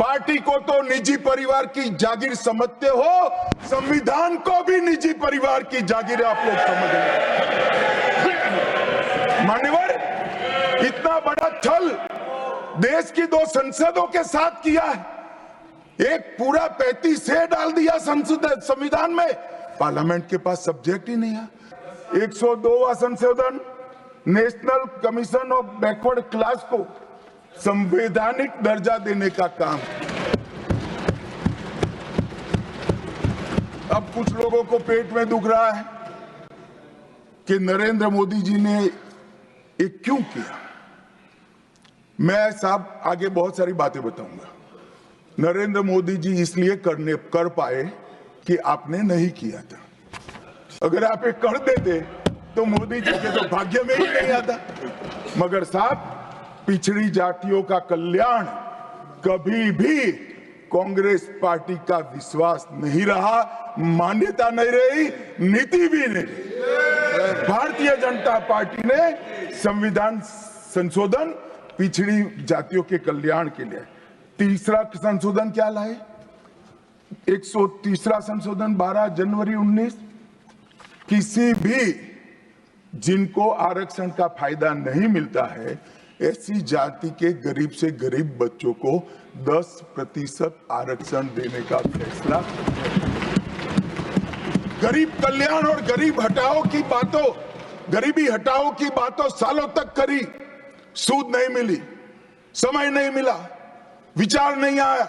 Party को तो निजी परिवार की जागीर समझते हो, संविधान को भी निजी परिवार की जागीर आप लोग समझ रहे। मान्यवर, इतना बड़ा छल देश की 2 संसदों के साथ किया है। एक पूरा 35 से डाल दिया संविधान में, पार्लियामेंट के पास सब्जेक्ट ही नहीं है। 102वां संशोधन national commission of backward class को संवैधानिक दर्जा देने का काम। अब कुछ लोगों को पेट में दुख रहा है कि नरेंद्र मोदी जी ने ये क्यों किया। मैं साहब आगे बहुत सारी बातें बताऊंगा। नरेंद्र मोदी जी इसलिए कर पाए कि आपने नहीं किया था। अगर आप ये कर देते तो मोदी जी के तो भाग्य में ही नहीं आता। मगर साहब, पिछड़ी जातियों का कल्याण कभी भी कांग्रेस पार्टी का विश्वास नहीं रहा, मान्यता नहीं रही, नीति भी नहीं। भारतीय जनता पार्टी ने संविधान संशोधन पिछड़ी जातियों के कल्याण के लिए। तीसरा संशोधन क्या लाए? 130वां संशोधन 12 जनवरी 19, किसी भी जिनको आरक्षण का फायदा नहीं मिलता है ऐसी जाति के गरीब से गरीब बच्चों को 10% आरक्षण देने का फैसला। गरीब कल्याण और गरीब हटाओ की बातों, गरीबी हटाओ की बातों सालों तक करी, सूद नहीं मिली, समय नहीं मिला, विचार नहीं आया।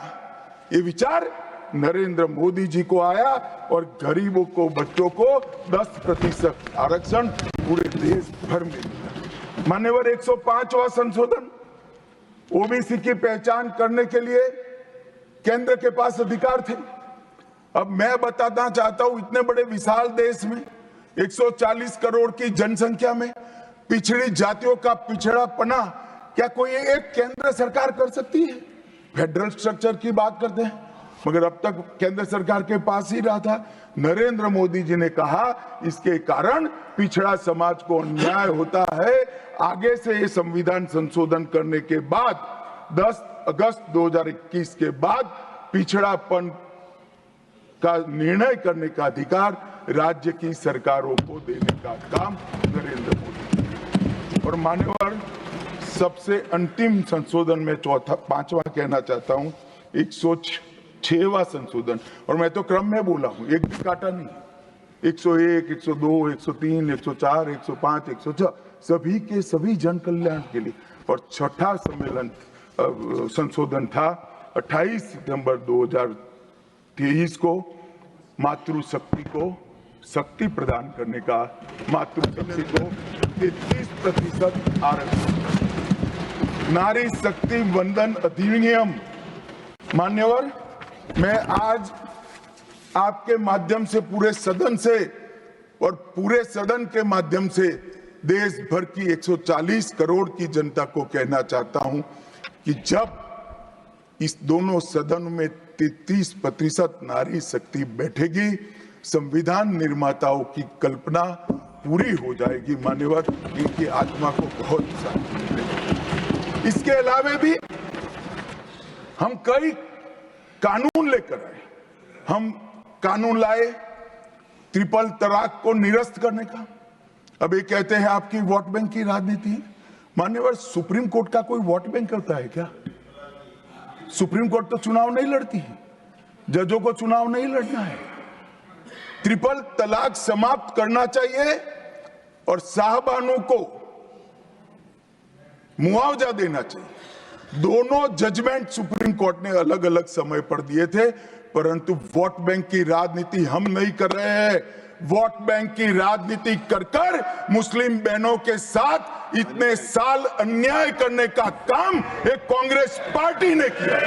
ये विचार नरेंद्र मोदी जी को आया और गरीबों को, बच्चों को 10% आरक्षण पूरे देश भर में मिला। मान्यवर, 105वां संशोधन ओबीसी की पहचान करने के लिए केंद्र के पास अधिकार थे। अब मैं बताना चाहता हूं, इतने बड़े विशाल देश में 140 करोड़ की जनसंख्या में पिछड़ी जातियों का पिछड़ापना क्या कोई एक केंद्र सरकार कर सकती है? फेडरल स्ट्रक्चर की बात करते हैं, मगर अब तक केंद्र सरकार के पास ही रहा था। नरेंद्र मोदी जी ने कहा इसके कारण पिछड़ा समाज को अन्याय होता है। आगे से ये संविधान संशोधन करने के बाद 10 अगस्त 2021 के बाद पिछड़ापन का निर्णय करने का अधिकार राज्य की सरकारों को देने का काम नरेंद्र मोदी। और मान्यवर, सबसे अंतिम संशोधन में चौथा 5वां कहना चाहता हूं, 106वां संशोधन। और मैं तो क्रम में बोला हूं, एक भी काटा नहीं। 101, 102, 103, 104, 105, 106 सभी के सभी जन कल्याण के लिए। और छठा सम्मेलन संशोधन था 28 सितंबर 2023 को मातृशक्ति को शक्ति प्रदान करने का, मातृशक्ति को 33% आरक्षण, नारी शक्ति वंदन अधिनियम। मान्यवर, मैं आज आपके माध्यम से पूरे सदन से और पूरे सदन के माध्यम से देश भर की 140 करोड़ की जनता को कहना चाहता हूं कि जब इस दोनों सदन में 33% नारी शक्ति बैठेगी, संविधान निर्माताओं की कल्पना पूरी हो जाएगी। मान्यवर, इनकी आत्मा को बहुत शांति मिलेगी। इसके अलावा भी हम कई कानून लेकर आए। हम कानून लाए ट्रिपल तलाक को निरस्त करने का। अब ये कहते हैं आपकी वोट बैंक की राजनीति है। मान्यवर, सुप्रीम कोर्ट का कोई वोट बैंक करता है क्या? सुप्रीम कोर्ट तो चुनाव नहीं लड़ती है, जजों को चुनाव नहीं लड़ना है। ट्रिपल तलाक समाप्त करना चाहिए और साहबानों को मुआवजा देना चाहिए। दोनों जजमेंट सुप्रीम कोर्ट ने अलग अलग समय पर दिए थे, परंतु वोट बैंक की राजनीति हम नहीं कर रहे हैं। वोट बैंक की राजनीति कर मुस्लिम बहनों के साथ इतने साल अन्याय करने का काम एक कांग्रेस पार्टी ने किया।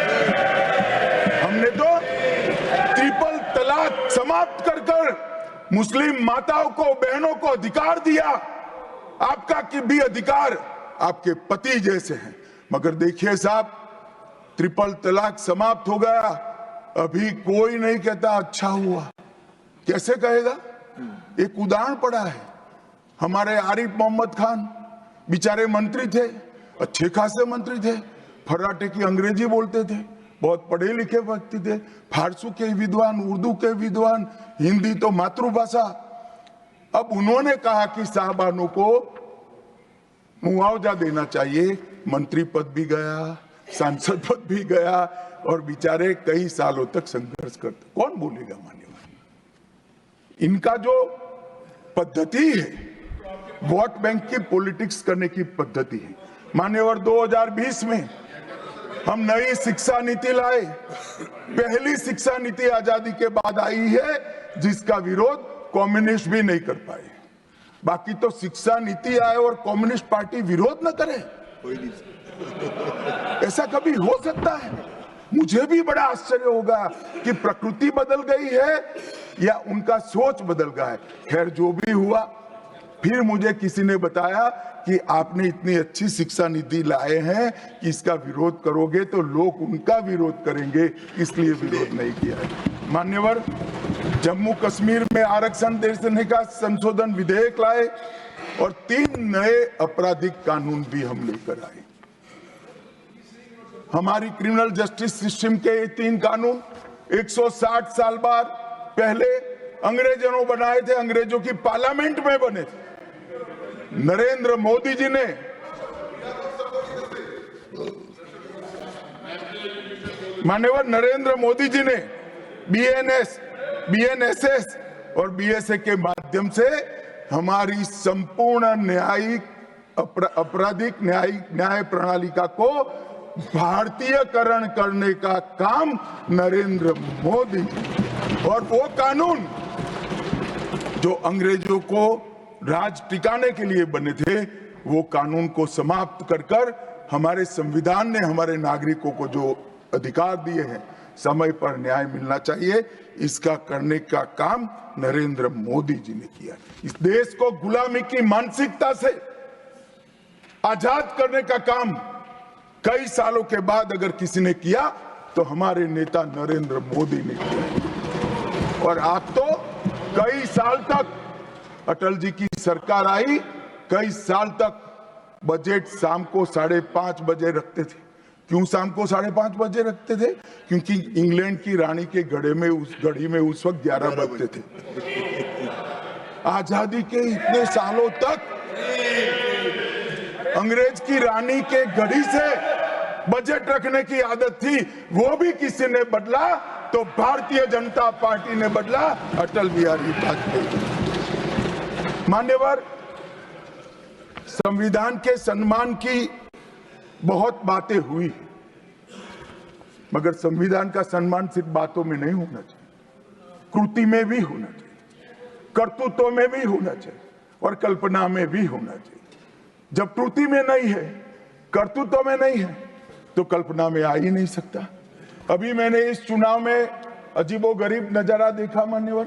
हमने तो ट्रिपल तलाक समाप्त कर मुस्लिम माताओं को, बहनों को अधिकार दिया। आपका कि भी अधिकार आपके पति जैसे हैं। मगर देखिए साहब, ट्रिपल तलाक समाप्त हो गया, अभी कोई नहीं कहता अच्छा हुआ। कैसे कहेगा? एक उदाहरण पड़ा है, हमारे आरिफ मोहम्मद खान बेचारे मंत्री थे, अच्छे खासे मंत्री थे, फर्राटे की अंग्रेजी बोलते थे, बहुत पढ़े लिखे व्यक्ति थे, फारसी के विद्वान, उर्दू के विद्वान, हिंदी तो मातृभाषा। अब उन्होंने कहा कि साहबानों को मुआवजा देना चाहिए। मंत्री पद भी गया, सांसद पद भी गया और बेचारे कई सालों तक संघर्ष करते। कौन बोलेगा मान्यवर? इनका जो पद्धति है वोट बैंक की पॉलिटिक्स करने की पद्धति है। मान्यवर 2020 में हम नई शिक्षा नीति लाए। पहली शिक्षा नीति आजादी के बाद आई है जिसका विरोध कम्युनिस्ट भी नहीं कर पाए। बाकी तो शिक्षा नीति आए और कम्युनिस्ट पार्टी विरोध न करे, ऐसा कभी हो सकता है? मुझे भी बड़ा आश्चर्य होगा कि प्रकृति बदल गई है या उनका सोच बदल गया है। खैर जो भी हुआ, फिर मुझे किसी ने बताया कि आपने इतनी अच्छी शिक्षा नीति लाए हैं कि इसका विरोध करोगे तो लोग उनका विरोध करेंगे, इसलिए विरोध नहीं किया है। मान्यवर, जम्मू कश्मीर में आरक्षण देने का संशोधन विधेयक लाए और 3 नए आपराधिक कानून भी हम लेकर आए। हमारी क्रिमिनल जस्टिस सिस्टम के ये 3 कानून 160 साल बाद पहले अंग्रेजों ने बनाए थे, अंग्रेजों की पार्लियामेंट में बने थे। नरेंद्र मोदी जी ने मान्यवर नरेंद्र मोदी जी ने बीएनएस, बीएनएसएस और बीएसए के माध्यम से हमारी संपूर्ण न्यायिक आपराधिक न्याय प्रणालिका को भारतीयकरण करने का काम नरेंद्र मोदी जी। और वो कानून जो अंग्रेजों को राज टिकाने के लिए बने थे, वो कानून को समाप्त कर हमारे संविधान ने हमारे नागरिकों को जो अधिकार दिए हैं, समय पर न्याय मिलना चाहिए, इसका करने का काम नरेंद्र मोदी जी ने किया। इस देश को गुलामी की मानसिकता से आजाद करने का काम कई सालों के बाद अगर किसी ने किया तो हमारे नेता नरेंद्र मोदी ने किया। और आप तो कई साल तक, अटल जी की सरकार आई, कई साल तक बजट शाम को 5:30 बजे रखते थे। क्यों शाम को 5:30 बजे रखते थे? क्योंकि इंग्लैंड की रानी के घड़ी में उस वक्त 11 बजते थे। आजादी के इतने सालों तक अंग्रेज की रानी के घड़ी से बजट रखने की आदत थी, वो भी किसी ने बदला तो भारतीय जनता पार्टी ने बदला, अटल बिहारी वाजपेयी। मान्यवर, संविधान के सम्मान की बहुत बातें हुई, मगर संविधान का सम्मान सिर्फ बातों में नहीं होना चाहिए, कृति में भी होना चाहिए, कर्तृत्व में भी होना चाहिए और कल्पना में भी होना चाहिए। जब कृति में नहीं है, कर्तृत्व में नहीं है, तो कल्पना में आ ही नहीं सकता। अभी मैंने इस चुनाव में अजीबोगरीब नजारा देखा मान्यवर,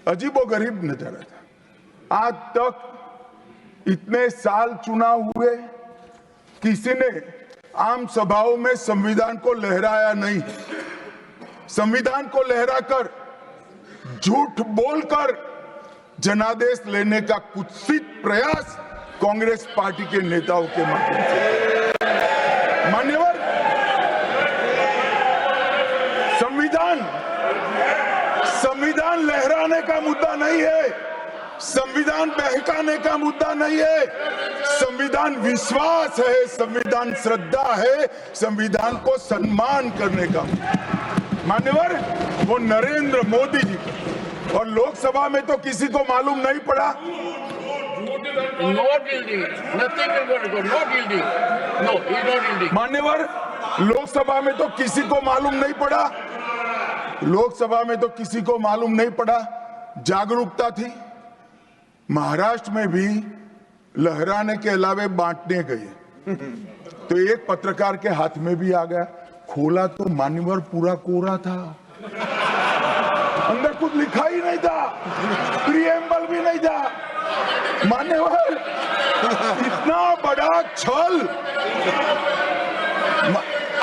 अजीबोगरीब नजारा था। आज तक इतने साल चुनाव हुए, किसी ने आम सभाओं में संविधान को लहराया नहीं। संविधान को लहराकर, झूठ बोलकर जनादेश लेने का कुत्सित प्रयास कांग्रेस पार्टी के नेताओं के माध्यम से। मान्यवर, संविधान लहराने का मुद्दा नहीं है, संविधान बहकाने का मुद्दा नहीं है। संविधान विश्वास है, संविधान श्रद्धा है, संविधान को सम्मान करने का। मान्यवर, वो नरेंद्र मोदी जी, और लोकसभा में तो किसी को मालूम नहीं पड़ा। मान्यवर, लोकसभा में तो किसी को मालूम नहीं पड़ा, लोकसभा में तो किसी को मालूम नहीं पड़ा। जागरूकता थी। महाराष्ट्र में भी लहराने के अलावे बांटने गए तो एक पत्रकार के हाथ में भी आ गया, खोला तो मान्यवर पूरा कोरा था, अंदर कुछ लिखा ही नहीं था, प्रीएम्बल भी नहीं था। मान्यवर, इतना बड़ा छल,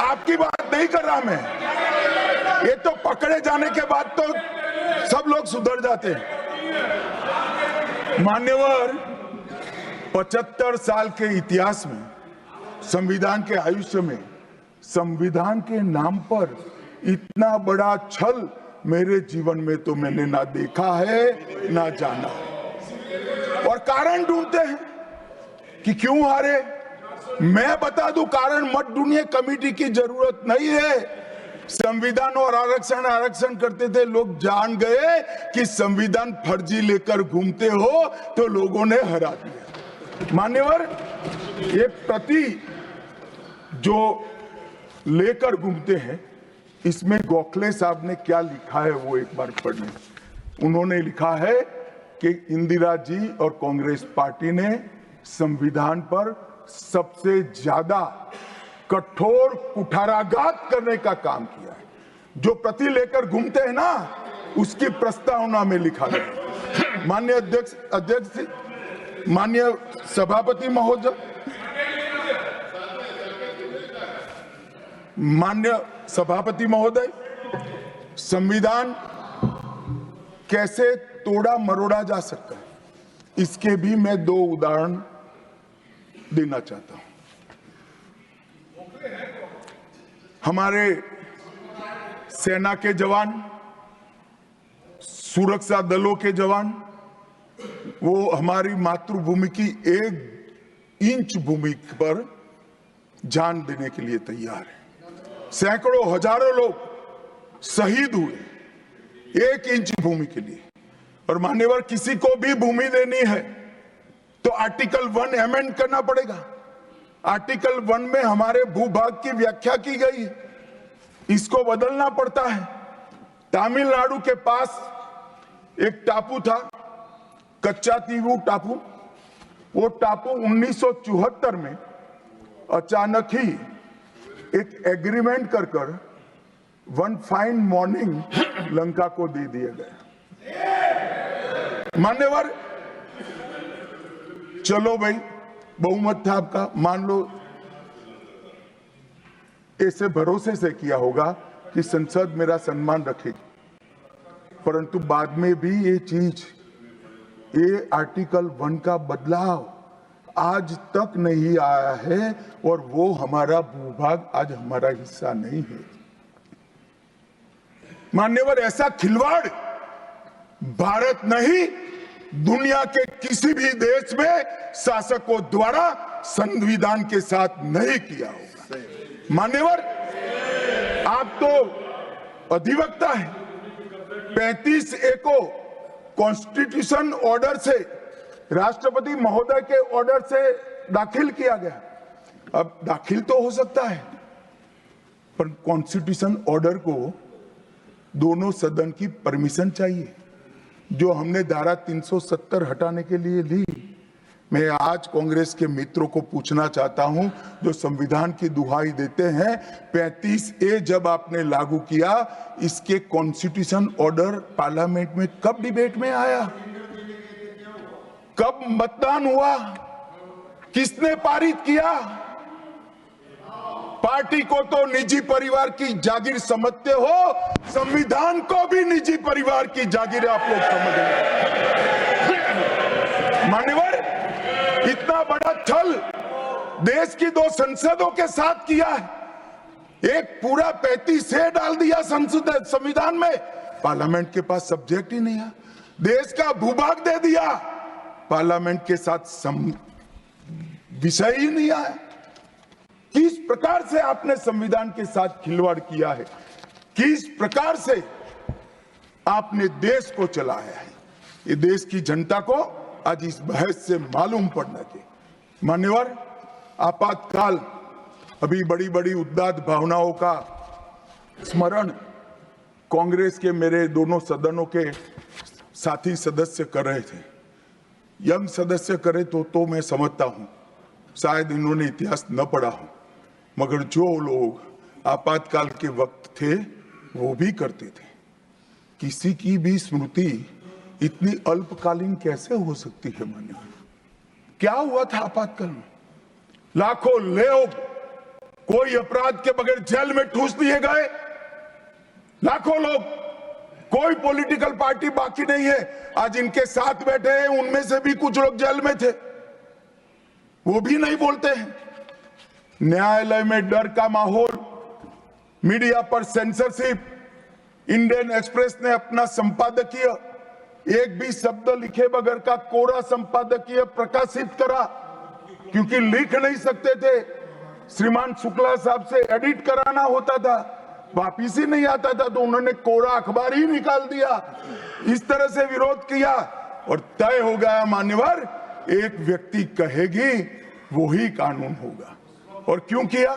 आपकी बात नहीं कर रहा मैं, ये तो पकड़े जाने के बाद तो सब लोग सुधर जाते हैं। मान्यवर, 75 साल के इतिहास में, संविधान के आयुष्य में संविधान के नाम पर इतना बड़ा छल मेरे जीवन में तो मैंने ना देखा है ना जाना है। और कारण ढूंढते हैं कि क्यों हारे। मैं बता दूं, कारण मत ढूंढिए, कमेटी की जरूरत नहीं है। संविधान और आरक्षण करते थे, लोग जान गए कि संविधान फर्जी लेकर घूमते हो तो लोगों ने हरा दिया। मान्यवर, ये प्रति जो लेकर घूमते हैं, इसमें गोखले साहब ने क्या लिखा है वो एक बार पढ़ें। उन्होंने लिखा है कि इंदिरा जी और कांग्रेस पार्टी ने संविधान पर सबसे ज्यादा कठोर कुठाराघात करने का काम किया है। जो प्रति लेकर घूमते हैं ना, उसकी प्रस्तावना में लिखा गया। माननीय सभापति महोदय, माननीय सभापति महोदय, संविधान कैसे तोड़ा मरोड़ा जा सकता है, इसके भी मैं 2 उदाहरण देना चाहता हूं। हमारे सेना के जवान, सुरक्षा दलों के जवान, वो हमारी मातृभूमि की 1 इंच भूमि पर जान देने के लिए तैयार है। सैकड़ों हजारों लोग शहीद हुए 1 इंच भूमि के लिए। और मान्यवर, किसी को भी भूमि देनी है तो आर्टिकल 1 अमेंड करना पड़ेगा। आर्टिकल 1 में हमारे भूभाग की व्याख्या की गई है, इसको बदलना पड़ता है। तमिलनाडु के पास एक टापू था, कच्चा तीवू टापू। वो टापू 1974 में अचानक ही एक एग्रीमेंट कर वन फाइन मॉर्निंग लंका को दे दिया गया। मान्यवर, चलो भाई, बहुमत था आपका, मान लो ऐसे भरोसे से किया होगा कि संसद मेरा सम्मान रखेगी, परंतु बाद में भी ये चीज, ये आर्टिकल 1 का बदलाव आज तक नहीं आया है और वो हमारा भूभाग आज हमारा हिस्सा नहीं है। मान्यवर, ऐसा खिलवाड़ भारत नहीं, दुनिया के किसी भी देश में शासकों द्वारा संविधान के साथ नहीं किया होगा। मान्यवर, आप तो अधिवक्ता हैं। 35A को कॉन्स्टिट्यूशन ऑर्डर से, राष्ट्रपति महोदय के ऑर्डर से दाखिल किया गया। अब दाखिल तो हो सकता है, पर कॉन्स्टिट्यूशन ऑर्डर को दोनों सदन की परमिशन चाहिए, जो हमने धारा 370 हटाने के लिए ली। मैं आज कांग्रेस के मित्रों को पूछना चाहता हूं, जो संविधान की दुहाई देते हैं, 35A जब आपने लागू किया, इसके कॉन्स्टिट्यूशन ऑर्डर पार्लियामेंट में कब डिबेट में आया, कब मतदान हुआ, किसने पारित किया? पार्टी को तो निजी परिवार की जागीर समझते हो, संविधान को भी निजी परिवार की जागीर आप लोग समझ रहे हैं। मान्यवर, इतना बड़ा छल देश की 2 संसदों के साथ किया है। एक पूरा 35A डाल दिया संविधान में, पार्लियामेंट के पास सब्जेक्ट ही नहीं है। देश का भूभाग दे दिया, पार्लियामेंट के साथ विषय ही नहीं आया। किस प्रकार से आपने संविधान के साथ खिलवाड़ किया है, किस प्रकार से आपने देश को चलाया है, ये देश की जनता को आज इस बहस से मालूम पड़ना चाहिए। मान्यवर, आपातकाल, अभी बड़ी बड़ी उदात्त भावनाओं का स्मरण कांग्रेस के मेरे दोनों सदनों के साथी सदस्य कर रहे थे। यंग सदस्य करे तो मैं समझता हूं, शायद इन्होंने इतिहास न पढ़ा हो, मगर जो लोग आपातकाल के वक्त थे वो भी करते थे। किसी की भी स्मृति इतनी अल्पकालीन कैसे हो सकती है? मान्यवर, क्या हुआ था आपातकाल में? लाखों लोग कोई अपराध के बगैर जेल में ठूस दिए गए, लाखों लोग, कोई पॉलिटिकल पार्टी बाकी नहीं है। आज इनके साथ बैठे हैं, उनमें से भी कुछ लोग जेल में थे, वो भी नहीं बोलते हैं। न्यायालय में डर का माहौल, मीडिया पर सेंसरशिप, इंडियन एक्सप्रेस ने अपना संपादकीय एक भी शब्द लिखे बगैर का कोरा संपादकीय प्रकाशित करा, क्योंकि लिख नहीं सकते थे। श्रीमान शुक्ला साहब से एडिट कराना होता था, वापिस ही नहीं आता था, तो उन्होंने कोरा अखबार ही निकाल दिया। इस तरह से विरोध किया और तय हो गया मान्यवर, एक व्यक्ति कहेगी वो ही कानून होगा। और क्यों किया?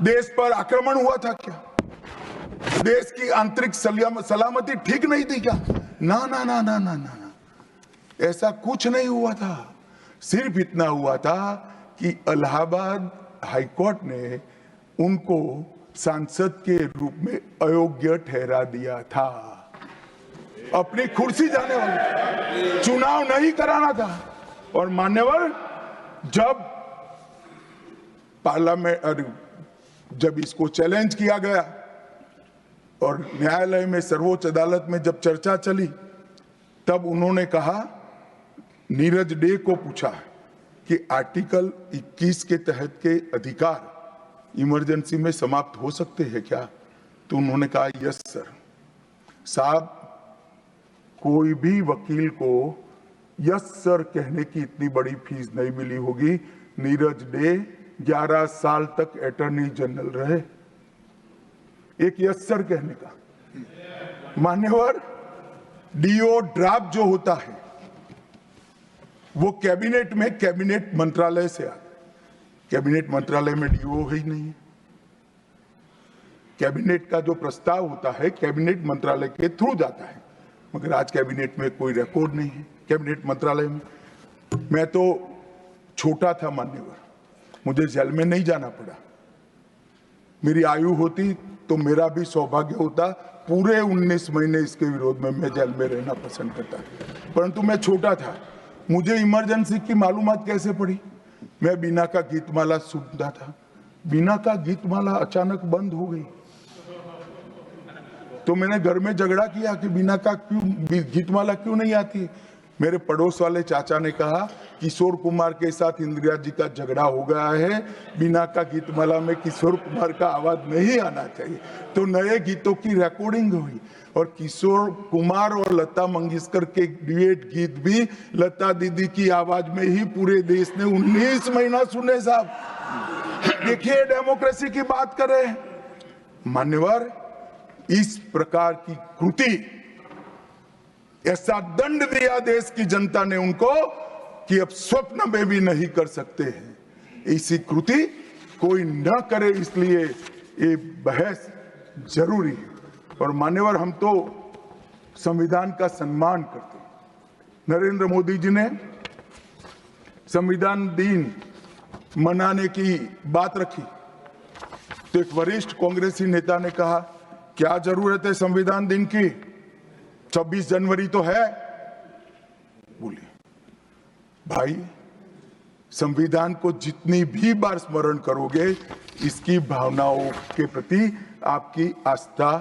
देश पर आक्रमण हुआ था क्या? देश की आंतरिक सलामती ठीक नहीं थी क्या? ना ना ना ना ना ना, ऐसा कुछ नहीं हुआ था। सिर्फ इतना हुआ था कि इलाहाबाद हाईकोर्ट ने उनको सांसद के रूप में अयोग्य ठहरा दिया था। अपनी कुर्सी जाने वाले चुनाव नहीं कराना था। और मान्यवर, जब पार्लियामेंट, जब इसको चैलेंज किया गया और न्यायालय में, सर्वोच्च अदालत में जब चर्चा चली, तब उन्होंने कहा, नीरज डे को पूछा कि आर्टिकल 21 के तहत के अधिकार इमरजेंसी में समाप्त हो सकते हैं क्या? तो उन्होंने कहा यस सर। साहब, कोई भी वकील को यस सर कहने की इतनी बड़ी फीस नहीं मिली होगी। नीरज डे 11 साल तक अटॉर्नी जनरल रहे, एक यस सर कहने का। मान्यवर, डीओ ड्राफ्ट जो होता है वो कैबिनेट में, कैबिनेट मंत्रालय से आता है। कैबिनेट मंत्रालय में डीओ ही नहीं है। कैबिनेट का जो प्रस्ताव होता है कैबिनेट मंत्रालय के थ्रू जाता है, मगर आज कैबिनेट में कोई रिकॉर्ड नहीं है। कैबिनेट मंत्रालय में मैं तो छोटा था मान्यवर, मुझे जेल में नहीं जाना पड़ा। मेरी आयु होती तो मेरा भी सौभाग्य होता, पूरे 19 महीने इसके विरोध में मैं जेल में रहना पसंद करता, परंतु मैं छोटा था। मुझे इमरजेंसी की मालूमात कैसे पड़ी? मैं बीना का गीतमाला सुनता था, बीना का गीतमाला अचानक बंद हो गई, तो मैंने घर में झगड़ा किया कि बीना का क्यों गीतमाला क्यों नहीं आती। मेरे पड़ोस वाले चाचा ने कहा, किशोर कुमार के साथ इंदिरा जी का झगड़ा हो गया है, बीना का गीतमाला में किशोर कुमार का आवाज नहीं आना चाहिए। तो नए गीतों की रिकॉर्डिंग हुई और किशोर कुमार और लता मंगेशकर के ड्यूएट गीत भी लता दीदी की आवाज में ही पूरे देश ने 19 महीना सुने। साहब देखिए, डेमोक्रेसी की बात करें मान्यवर, इस प्रकार की कृति, ऐसा दंड दिया देश की जनता ने उनको कि अब स्वप्न में भी नहीं कर सकते हैं। ऐसी कृति कोई न करे, इसलिए ये बहस जरूरी है। और मान्यवर, हम तो संविधान का सम्मान करते हैं। नरेंद्र मोदी जी ने संविधान दिन मनाने की बात रखी, तो एक वरिष्ठ कांग्रेसी नेता ने कहा, क्या जरूरत है संविधान दिन की? 26 जनवरी तो है। बोले भाई, संविधान को जितनी भी बार स्मरण करोगे, इसकी भावनाओं के प्रति आपकी आस्था